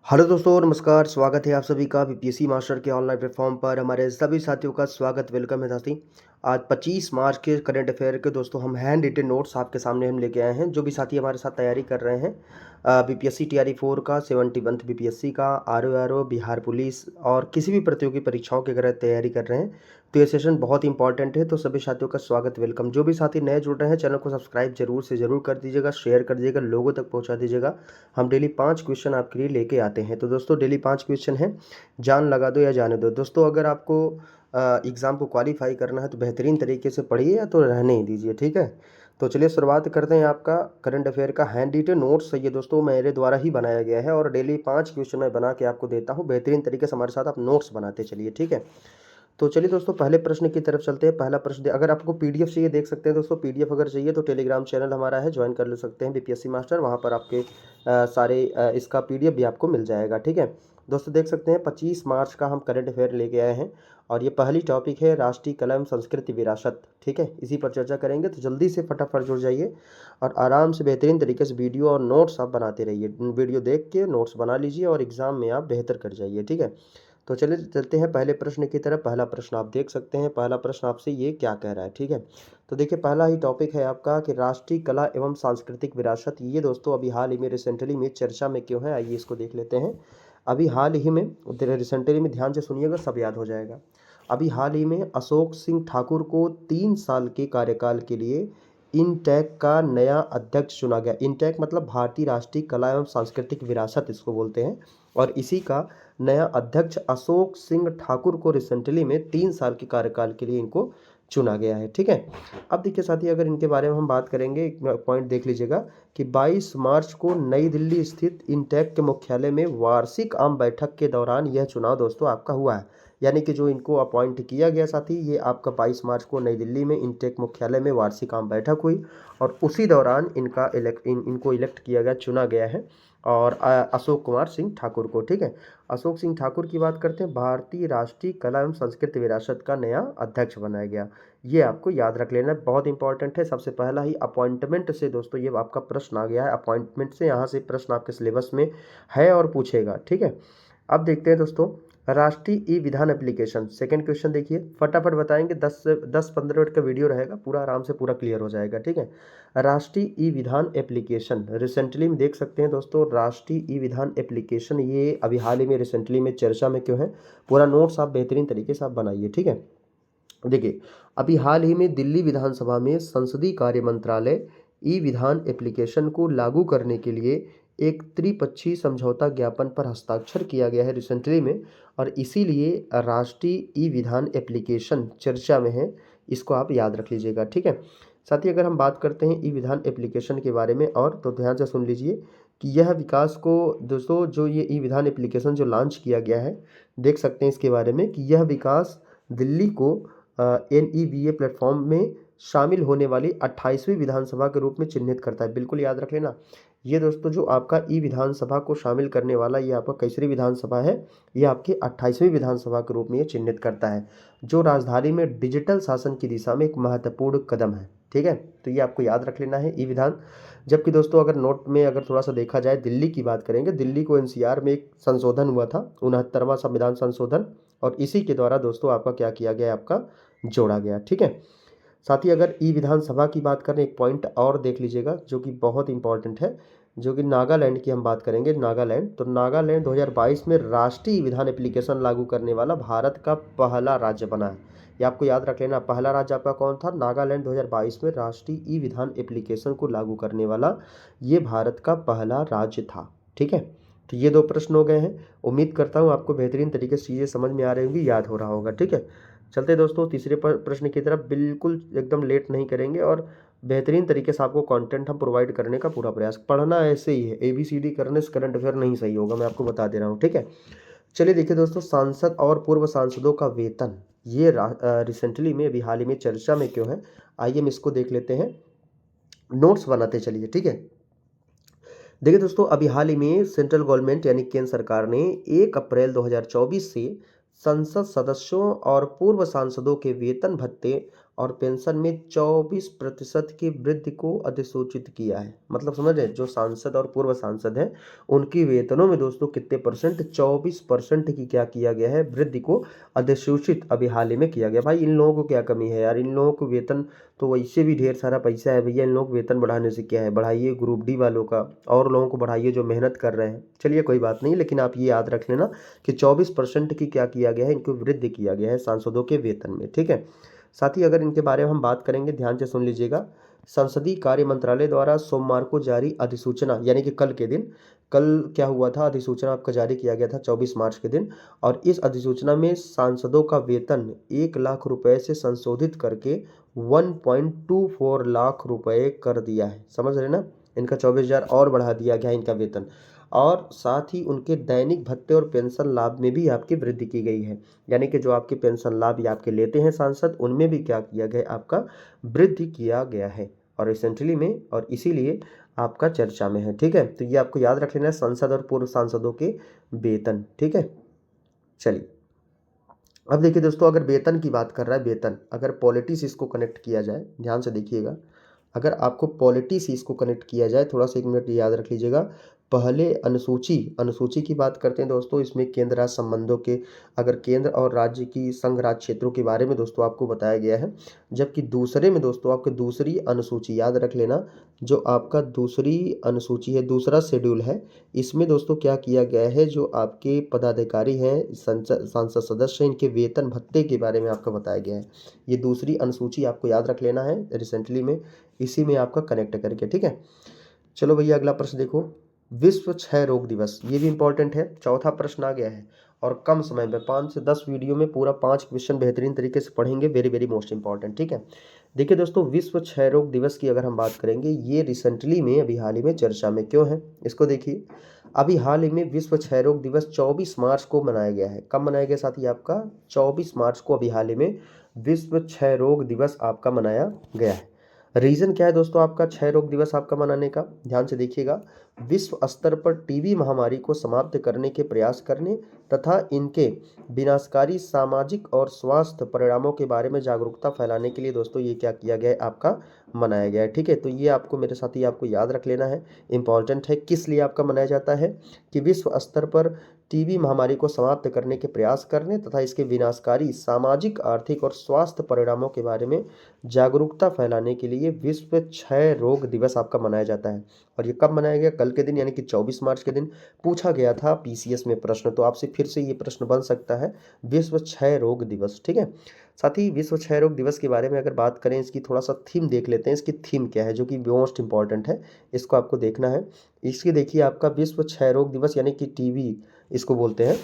Hello दोस्तों, नमस्कार। स्वागत है आप सभी का बीपीएससी मास्टर के ऑनलाइन प्लेटफॉर्म पर। हमारे सभी साथियों का स्वागत, वेलकम है साथी। आज 25 मार्च के करंट अफेयर के दोस्तों हम हैंड रिटन नोट्स आपके सामने हम लेके आए हैं। जो भी साथी हमारे साथ तैयारी कर रहे हैं बीपीएससी टीआरई 4 का, 71th बीपीएससी का, आरओ बिहार पुलिस और किसी भी प्रतियोगी परीक्षाओं की अगर तैयारी कर रहे हैं तो ये सेशन बहुत इंपॉर्टेंट है। तो सभी साथियों का स्वागत, वेलकम। जो भी साथी नए जुड़ रहे हैं चैनल को सब्सक्राइब जरूर से ज़रूर कर दीजिएगा, शेयर कर दीजिएगा, लोगों तक पहुंचा दीजिएगा। हम डेली 5 क्वेश्चन आपके लिए लेके आते हैं। तो दोस्तों डेली 5 क्वेश्चन हैं, जान लगा दो या जाने दो। दोस्तों अगर आपको एग्ज़ाम को क्वालिफाई करना है तो बेहतरीन तरीके से पढ़िए या तो रहने ही दीजिए, ठीक है। तो चलिए शुरुआत करते हैं आपका करंट अफेयर का हैंड रिटन नोट्स। ये दोस्तों मेरे द्वारा ही बनाया गया है और डेली 5 क्वेश्चन मैं बना के आपको देता हूँ। बेहतरीन तरीके से हमारे साथ आप नोट्स बनाते चलिए, ठीक है। तो चलिए दोस्तों पहले प्रश्न की तरफ चलते हैं। पहला प्रश्न अगर आपको पीडीएफ चाहिए देख सकते हैं दोस्तों। पीडीएफ अगर चाहिए तो टेलीग्राम चैनल हमारा है, ज्वाइन कर ले सकते हैं बीपीएससी मास्टर। वहाँ पर आपके सारे इसका पीडीएफ भी आपको मिल जाएगा, ठीक है। दोस्तों देख सकते हैं 25 मार्च का हम करंट अफेयर लेके आए हैं और ये पहली टॉपिक है राष्ट्रीय कला एवं संस्कृति विरासत, ठीक है। इसी पर चर्चा करेंगे। तो जल्दी से फटाफट जुड़ जाइए और आराम से बेहतरीन तरीके से वीडियो और नोट्स आप बनाते रहिए। वीडियो देख के नोट्स बना लीजिए और एग्जाम में आप बेहतर कर जाइए, ठीक है। तो चलिए चलते हैं पहले प्रश्न की तरफ। पहला प्रश्न आप देख सकते हैं। पहला प्रश्न आपसे ये क्या कह रहा है, ठीक है। तो देखिए पहला ही टॉपिक है आपका कि राष्ट्रीय कला एवं सांस्कृतिक विरासत। ये दोस्तों अभी हाल ही में रिसेंटली में चर्चा में क्यों है, आइए इसको देख लेते हैं। अभी हाल ही में रिसेंटली में, ध्यान से सुनिएगा सब याद हो जाएगा। अभी हाल ही में अशोक सिंह ठाकुर को 3 साल के कार्यकाल के लिए इनटैक का नया अध्यक्ष चुना गया। इनटैक मतलब भारतीय राष्ट्रीय कला एवं सांस्कृतिक विरासत इसको बोलते हैं। और इसी का नया अध्यक्ष अशोक सिंह ठाकुर को रिसेंटली में 3 साल के कार्यकाल के लिए इनको चुना गया है, ठीक है। अब देखिए साथी अगर इनके बारे में हम बात करेंगे, एक पॉइंट देख लीजिएगा कि 22 मार्च को नई दिल्ली स्थित इनटेक के मुख्यालय में वार्षिक आम बैठक के दौरान यह चुनाव दोस्तों आपका हुआ है। यानी कि जो इनको अपॉइंट किया गया साथी, ये आपका 22 मार्च को नई दिल्ली में इनटेक मुख्यालय में वार्षिक आम बैठक हुई और उसी दौरान इनको इलेक्ट किया गया, चुना गया है। और अशोक कुमार सिंह ठाकुर को, ठीक है। अशोक सिंह ठाकुर की बात करते हैं, भारतीय राष्ट्रीय कला एवं संस्कृति विरासत का नया अध्यक्ष बनाया गया। ये आपको याद रख लेना, बहुत इंपॉर्टेंट है। सबसे पहला ही अपॉइंटमेंट से दोस्तों ये आपका प्रश्न आ गया है। अपॉइंटमेंट से यहाँ से प्रश्न आपके सिलेबस में है और पूछेगा, ठीक है। अब देखते हैं दोस्तों राष्ट्रीय ई विधान एप्लीकेशन। सेकंड क्वेश्चन देखिए, फटाफट बताएंगे। 10-15 मिनट का वीडियो रहेगा, पूरा आराम से पूरा क्लियर हो जाएगा, ठीक है। राष्ट्रीय ई विधान एप्लीकेशन रिसेंटली में देख सकते हैं दोस्तों। राष्ट्रीय ई विधान एप्लीकेशन ये अभी हाल ही में रिसेंटली में चर्चा में क्यों है, पूरा नोट्स आप बेहतरीन तरीके से आप बनाइए, ठीक है। देखिए अभी हाल ही में दिल्ली विधानसभा में संसदीय कार्य मंत्रालय ई विधान एप्लीकेशन को लागू करने के लिए एक त्रिपक्षीय समझौता ज्ञापन पर हस्ताक्षर किया गया है रिसेंटली में। और इसीलिए राष्ट्रीय ई विधान एप्लीकेशन चर्चा में है, इसको आप याद रख लीजिएगा, ठीक है। साथ ही अगर हम बात करते हैं ई विधान एप्लीकेशन के बारे में और, तो ध्यान से सुन लीजिए कि यह विकास को दोस्तों, जो ये ई विधान एप्लीकेशन जो लॉन्च किया गया है, देख सकते हैं इसके बारे में कि यह विकास दिल्ली को NEVA प्लेटफॉर्म में शामिल होने वाली 28वीं विधानसभा के रूप में चिन्हित करता है। बिल्कुल याद रख लेना। ये दोस्तों जो आपका ई विधानसभा को शामिल करने वाला ये आपका कैसरी विधानसभा है, ये आपकी 28वीं विधानसभा के रूप में ये चिन्हित करता है, जो राजधानी में डिजिटल शासन की दिशा में एक महत्वपूर्ण कदम है, ठीक है। तो ये आपको याद रख लेना है ई विधान। जबकि दोस्तों अगर नोट में अगर थोड़ा सा देखा जाए, दिल्ली की बात करेंगे, दिल्ली को NCR में एक संशोधन हुआ था, 69वां संविधान संशोधन, और इसी के द्वारा दोस्तों आपका क्या किया गया, आपका जोड़ा गया, ठीक है। साथ ही अगर ई विधानसभा की बात करें, एक पॉइंट और देख लीजिएगा जो कि बहुत इंपॉर्टेंट है, जो कि नागालैंड की हम बात करेंगे। नागालैंड, तो नागालैंड 2022 में राष्ट्रीय विधान एप्लीकेशन लागू करने वाला भारत का पहला राज्य बना है। ये आपको याद रख लेना। पहला राज्य आपका कौन था, नागालैंड 2022 में राष्ट्रीय ई विधान एप्लीकेशन को लागू करने वाला ये भारत का पहला राज्य था, ठीक है। तो ये 2 प्रश्न हो गए हैं। उम्मीद करता हूँ आपको बेहतरीन तरीके से चीज़ें समझ में आ रही होंगी, याद हो रहा होगा, ठीक है। चलते दोस्तों तीसरे प्रश्न की तरफ। बिल्कुल एकदम लेट नहीं करेंगे और बेहतरीन तरीके से आपको कंटेंट हम प्रोवाइड करने का पूरा प्रयास। पढ़ना ऐसे ही है, ABCD करने से करंट अफेयर नहीं सही होगा, मैं आपको बता दे रहा हूँ, ठीक है। चलिए देखिए दोस्तों, सांसद और पूर्व सांसदों का वेतन, ये रिसेंटली में अभी हाल ही में चर्चा में क्यों है, आइए हम इसको देख लेते हैं। नोट्स बनाते चलिए, ठीक है। देखिए दोस्तों अभी हाल ही में सेंट्रल गवर्नमेंट यानी केंद्र सरकार ने 1 अप्रैल 2024 से संसद सदस्यों और पूर्व सांसदों के वेतन भत्ते और पेंशन में 24% की वृद्धि को अधिसूचित किया है। मतलब समझ रहे हैं, जो सांसद और पूर्व सांसद हैं उनकी वेतनों में दोस्तों कितने परसेंट, 24% की क्या किया गया है, वृद्धि को अधिसूचित अभी हाल ही में किया गया। भाई इन लोगों को क्या कमी है यार, इन लोगों को वेतन तो वैसे भी ढेर सारा पैसा है भैया, इन लोगों को वेतन बढ़ाने से क्या है, बढ़ाइए ग्रुप डी वालों का और लोगों को बढ़ाइए जो मेहनत कर रहे हैं। चलिए कोई बात नहीं, लेकिन आप ये याद रख लेना कि 24% की क्या किया गया है, इनको वृद्धि किया गया है सांसदों के वेतन में। ठीक है, साथ ही अगर इनके बारे में हम बात करेंगे, ध्यान से सुन लीजिएगा। संसदीय कार्य मंत्रालय द्वारा सोमवार को जारी अधिसूचना, यानी कि कल के दिन, कल क्या हुआ था, अधिसूचना आपका जारी किया गया था 24 मार्च के दिन। और इस अधिसूचना में सांसदों का वेतन 1 लाख रुपए से संशोधित करके 1.24 लाख रुपए कर दिया है। समझ रहे ना, इनका 24,000 और बढ़ा दिया गया इनका वेतन। और साथ ही उनके दैनिक भत्ते और पेंशन लाभ में भी आपकी वृद्धि की गई है। यानी कि जो आपके पेंशन लाभ या आपके लेते हैं सांसद, उनमें भी क्या किया गया, आपका वृद्धि किया गया है और रिसेंटली में, और इसीलिए आपका चर्चा में है। ठीक है, तो ये आपको याद रख लेना है, संसद और पूर्व सांसदों के वेतन। ठीक है, चलिए अब देखिए दोस्तों, अगर वेतन की बात कर रहा है, वेतन अगर पॉलिटी से इसको कनेक्ट किया जाए, ध्यान से देखिएगा, अगर आपको पॉलिटी से इसको कनेक्ट किया जाए, थोड़ा सा 1 मिनट याद रख लीजिएगा। पहले अनुसूची अनुसूची की बात करते हैं दोस्तों, इसमें केंद्र राज्य संबंधों के, अगर केंद्र और राज्य की संघ राज्य क्षेत्रों के बारे में दोस्तों आपको बताया गया है। जबकि दूसरे में दोस्तों आपके दूसरी अनुसूची याद रख लेना, जो आपका दूसरी अनुसूची है, दूसरा शेड्यूल है, इसमें दोस्तों क्या किया गया है, जो आपके पदाधिकारी हैं, सांसद सदस्य हैं, इनके वेतन भत्ते के बारे में आपको बताया गया है। ये दूसरी अनुसूची आपको याद रख लेना है रिसेंटली में, इसी में आपका कनेक्ट करके। ठीक है, चलो भैया अगला प्रश्न देखो, विश्व क्षय रोग दिवस, ये भी इंपॉर्टेंट है। चौथा प्रश्न आ गया है और कम समय में 5 से 10 वीडियो में पूरा 5 क्वेश्चन बेहतरीन तरीके से पढ़ेंगे, वेरी वेरी मोस्ट इंपॉर्टेंट। ठीक है, देखिए दोस्तों, विश्व क्षय रोग दिवस की अगर हम बात करेंगे, ये रिसेंटली में अभी हाल ही में चर्चा में क्यों है, इसको देखिए। अभी हाल ही में विश्व क्षय रोग दिवस 24 मार्च को मनाया गया है। कब मनाया गया साथी, आपका 24 मार्च को अभी हाल ही में विश्व क्षय रोग दिवस आपका मनाया गया है। रीज़न क्या है दोस्तों आपका क्षय रोग दिवस आपका मनाने का, ध्यान से देखिएगा। विश्व स्तर पर टीबी महामारी को समाप्त करने के प्रयास करने तथा इनके विनाशकारी सामाजिक और स्वास्थ्य परिणामों के बारे में जागरूकता फैलाने के लिए दोस्तों ये क्या किया गया है, आपका मनाया गया है। ठीक है, तो ये आपको मेरे साथ ही आपको याद रख लेना है, इंपॉर्टेंट है। किस लिए आपका मनाया जाता है, कि विश्व स्तर पर टीबी महामारी को समाप्त करने के प्रयास करने तथा इसके विनाशकारी सामाजिक, आर्थिक और स्वास्थ्य परिणामों के बारे में जागरूकता फैलाने के लिए विश्व क्षय रोग दिवस आपका मनाया जाता है। और ये कब मनाया गया, कल के दिन, यानी कि 24 मार्च के दिन। पूछा गया था पीसीएस में प्रश्न, तो आपसे फिर से ये प्रश्न बन सकता है, विश्व क्षय रोग दिवस। ठीक है, साथ ही विश्व क्षय रोग दिवस के बारे में अगर बात करें, इसकी थोड़ा सा थीम देख लेते हैं, इसकी थीम क्या है, जो कि मोस्ट इंपॉर्टेंट है, इसको आपको देखना है। इसकी देखिए, आपका विश्व क्षय रोग दिवस यानी कि टीबी इसको बोलते हैं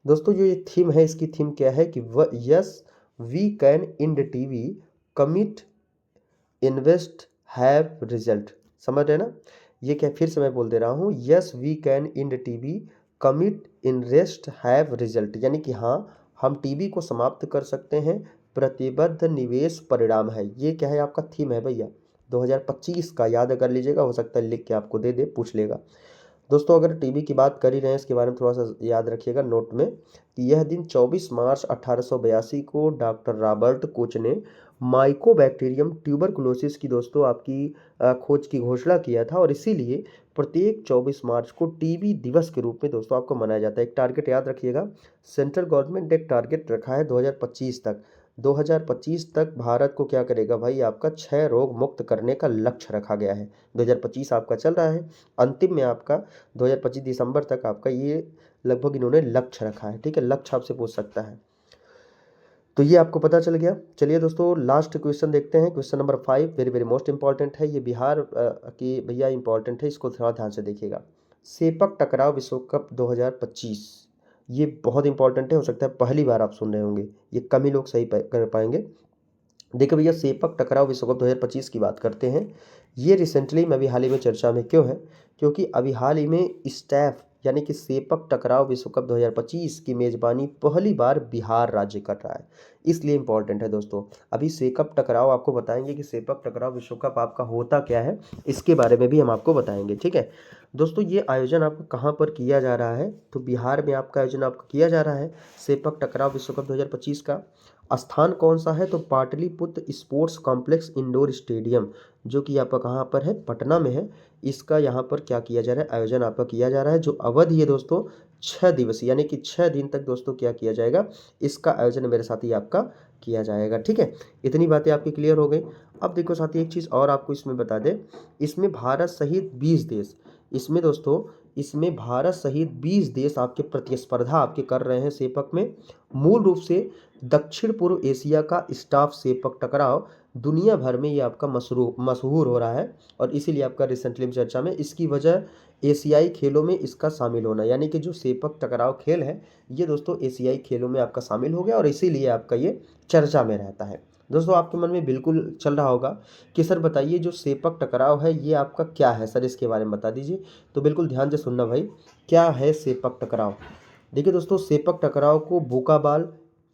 दोस्तों। जो ये थीम है, इसकी थीम क्या है, कि yes we can end TB, commit, invest, have, result. समझ रहे ना, ये क्या, फिर से मैं बोल दे रहा हूँ, yes we can end TB, commit, invest, have, result. यानी कि हाँ, हम टीबी को समाप्त कर सकते हैं, प्रतिबद्ध निवेश परिणाम है। ये क्या है, आपका थीम है भैया 2025 का, याद कर लीजिएगा, हो सकता है लिख के आपको दे दे, पूछ लेगा। दोस्तों अगर टीबी की बात कर ही रहे हैं, इसके बारे में थोड़ा सा याद रखिएगा नोट में, कि यह दिन 24 मार्च 1882 को डॉक्टर रॉबर्ट कोच ने माइकोबैक्टीरियम ट्यूबरकुलोसिस की दोस्तों आपकी खोज की घोषणा किया था। और इसीलिए प्रत्येक 24 मार्च को टीबी दिवस के रूप में दोस्तों आपको मनाया जाता है। एक टारगेट याद रखिएगा, सेंट्रल गवर्नमेंट ने एक टारगेट रखा है 2025 तक, 2025 तक भारत को क्या करेगा भाई, आपका क्षय रोग मुक्त करने का लक्ष्य रखा गया है। 2025 आपका चल रहा है, अंतिम में आपका 2025 दिसंबर तक आपका ये लगभग इन्होंने लक्ष्य रखा है। ठीक है, लक्ष्य आपसे पूछ सकता है, तो ये आपको पता चल गया। चलिए दोस्तों लास्ट क्वेश्चन देखते हैं, question number 5, very very most important है, ये बिहार की भैया इंपॉर्टेंट है, इसको थोड़ा ध्यान से देखिएगा। सेपक टकराव विश्व कप 2025, ये बहुत इंपॉर्टेंट है, हो सकता है पहली बार आप सुन रहे होंगे, ये कम ही लोग सही कर पाएंगे। देखिए भैया, सेपक टकराव विश्व कप 2025 की बात करते हैं। ये रिसेंटली में अभी हाल ही में चर्चा में क्यों है, क्योंकि अभी हाल ही में स्टैफ यानी कि सेपक टकराव विश्व कप 2025 की मेज़बानी पहली बार बिहार राज्य कर रहा है, इसलिए इंपॉर्टेंट है दोस्तों। अभी सेपक टकराव आपको बताएंगे कि सेपक टकराव विश्व कप आपका होता क्या है, इसके बारे में भी हम आपको बताएंगे। ठीक है दोस्तों, ये आयोजन आपका कहाँ पर किया जा रहा है, तो बिहार में आपका आयोजन आपका किया जा रहा है सेपक टकराव विश्व कप 2025 का। स्थान कौन सा है, तो Pataliputra sports complex indoor stadium, जो कि आपका कहाँ पर है, पटना में है। इसका यहाँ पर क्या किया जा रहा है, आयोजन आपका किया जा रहा है। जो अवधि है दोस्तों 6 दिवसीय, यानी कि 6 दिन तक दोस्तों क्या किया जाएगा, इसका आयोजन मेरे साथी आपका किया जाएगा। ठीक है, इतनी बातें आपकी क्लियर हो गई। अब देखो साथी एक चीज़ और आपको इसमें बता दें, इसमें भारत सहित 20 देश, इसमें दोस्तों इसमें भारत सहित 20 देश आपके प्रतिस्पर्धा आपके कर रहे हैं सेपक में। मूल रूप से दक्षिण पूर्व एशिया का स्टाफ सेपक टकराव दुनिया भर में ये आपका मशहूर हो रहा है, और इसीलिए आपका रिसेंटली चर्चा में इसकी वजह एशियाई खेलों में इसका शामिल होना, यानी कि जो सेपक टकराव खेल है ये दोस्तों एशियाई खेलों में आपका शामिल हो गया, और इसीलिए आपका ये चर्चा में रहता है। दोस्तों आपके मन में बिल्कुल चल रहा होगा कि सर बताइए जो सेपक टकराव है ये आपका क्या है सर, इसके बारे में बता दीजिए। तो बिल्कुल ध्यान से सुनना भाई, क्या है सेपक टकराव। देखिए दोस्तों, सेपक टकराव को बुकाबॉल,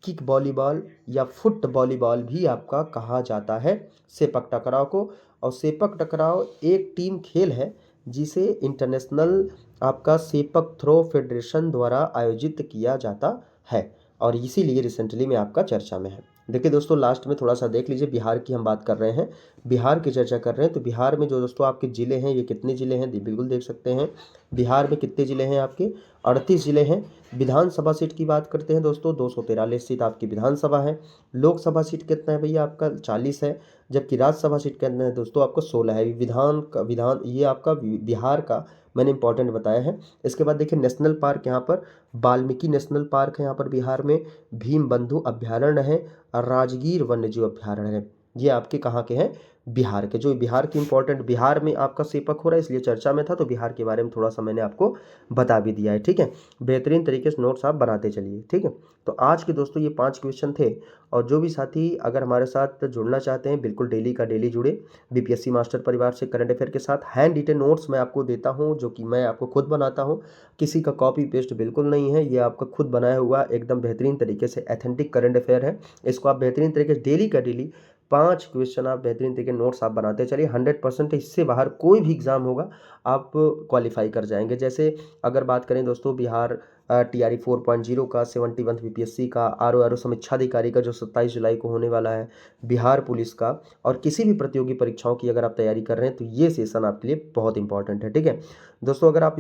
किक वॉलीबॉल या फुट वॉलीबॉल भी आपका कहा जाता है सेपक टकराव को। और सेपक टकराव एक टीम खेल है जिसे इंटरनेशनल आपका सेपक थ्रो फेडरेशन द्वारा आयोजित किया जाता है, और इसीलिए रिसेंटली में आपका चर्चा में है। देखिए दोस्तों, लास्ट में थोड़ा सा देख लीजिए, बिहार की हम बात कर रहे हैं, बिहार की चर्चा कर रहे हैं। तो बिहार में जो दोस्तों आपके ज़िले हैं, ये कितने ज़िले हैं, बिल्कुल देख सकते हैं। बिहार में कितने ज़िले हैं आपके, 38 ज़िले हैं। विधानसभा सीट की बात करते हैं दोस्तों, 243 सीट आपकी विधानसभा है। लोकसभा सीट कितना है भैया, आपका 40 है। जबकि राज्यसभा सीट कितना है दोस्तों, आपको 16 है। विधान ये आपका बिहार का मैंने इंपॉर्टेंट बताया है। इसके बाद देखिए नेशनल पार्क, यहाँ पर वाल्मीकि नेशनल पार्क है यहाँ पर बिहार में, भीम बंधु अभ्यारण्य है, और राजगीर वन्यजीव अभ्यारण्य है। ये आपके कहाँ के हैं, बिहार के। जो बिहार की इंपॉर्टेंट, बिहार में आपका सेपक हो रहा है इसलिए चर्चा में था, तो बिहार के बारे में थोड़ा सा मैंने आपको बता भी दिया है। ठीक है, बेहतरीन तरीके से नोट्स आप बनाते चलिए। ठीक है, तो आज के दोस्तों ये 5 क्वेश्चन थे, और जो भी साथी अगर हमारे साथ जुड़ना चाहते हैं बिल्कुल डेली का डेली जुड़े बीपीएससी मास्टर परिवार से करंट अफेयर के साथ। हैंड रिटेन नोट्स मैं आपको देता हूँ, जो कि मैं आपको खुद बनाता हूँ, किसी का कॉपी पेस्ट बिल्कुल नहीं है, ये आपका खुद बनाया हुआ एकदम बेहतरीन तरीके से ऑथेंटिक करंट अफेयर है। इसको आप बेहतरीन तरीके से डेली का डेली 5 क्वेश्चन आप बेहतरीन तरीके नोट्स आप बनाते चलिए। 100% इससे बाहर कोई भी एग्ज़ाम होगा आप क्वालिफाई कर जाएंगे। जैसे अगर बात करें दोस्तों बिहार TRE 4.0 का, 71 बीपीएससी का, आर समीक्षाधिकारी का जो 27 जुलाई को होने वाला है, बिहार पुलिस का, और किसी भी प्रतियोगी परीक्षाओं की अगर आप तैयारी कर रहे हैं तो ये सेशन आपके लिए बहुत इंपॉर्टेंट है। ठीक है दोस्तों, अगर आप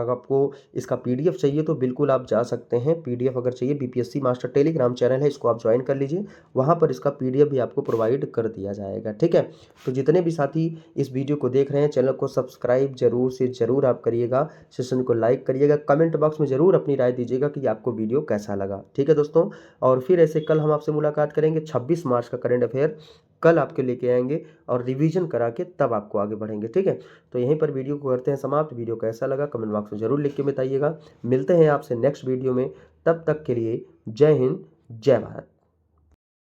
आपको इसका PDF चाहिए तो बिल्कुल आप जा सकते हैं। PDF अगर चाहिए, बीपीएससी मास्टर टेलीग्राम चैनल है, इसको आप ज्वाइन कर लीजिए, वहाँ पर इसका PDF भी आपको प्रोवाइड कर दिया जाएगा। ठीक है, तो जितने भी साथी इस वीडियो को देख रहे हैं, चैनल को सब्सक्राइब जरूर से ज़रूर आप करिएगा, सेशन को लाइक करिएगा, कमेंट बॉक्स में ज़रूर अपनी राय दीजिएगा कि आपको वीडियो कैसा लगा। ठीक है दोस्तों, और फिर ऐसे कल हम आपसे मुलाकात करेंगे। 26 मार्च का करंट अफेयर कल आपके लेके आएंगे, और रिवीजन करा के तब आपको आगे बढ़ेंगे। ठीक है, तो यहीं पर वीडियो को करते हैं समाप्त। वीडियो कैसा लगा कमेंट बॉक्स में ज़रूर लिख के बताइएगा। मिलते हैं आपसे नेक्स्ट वीडियो में, तब तक के लिए जय हिंद, जय भारत।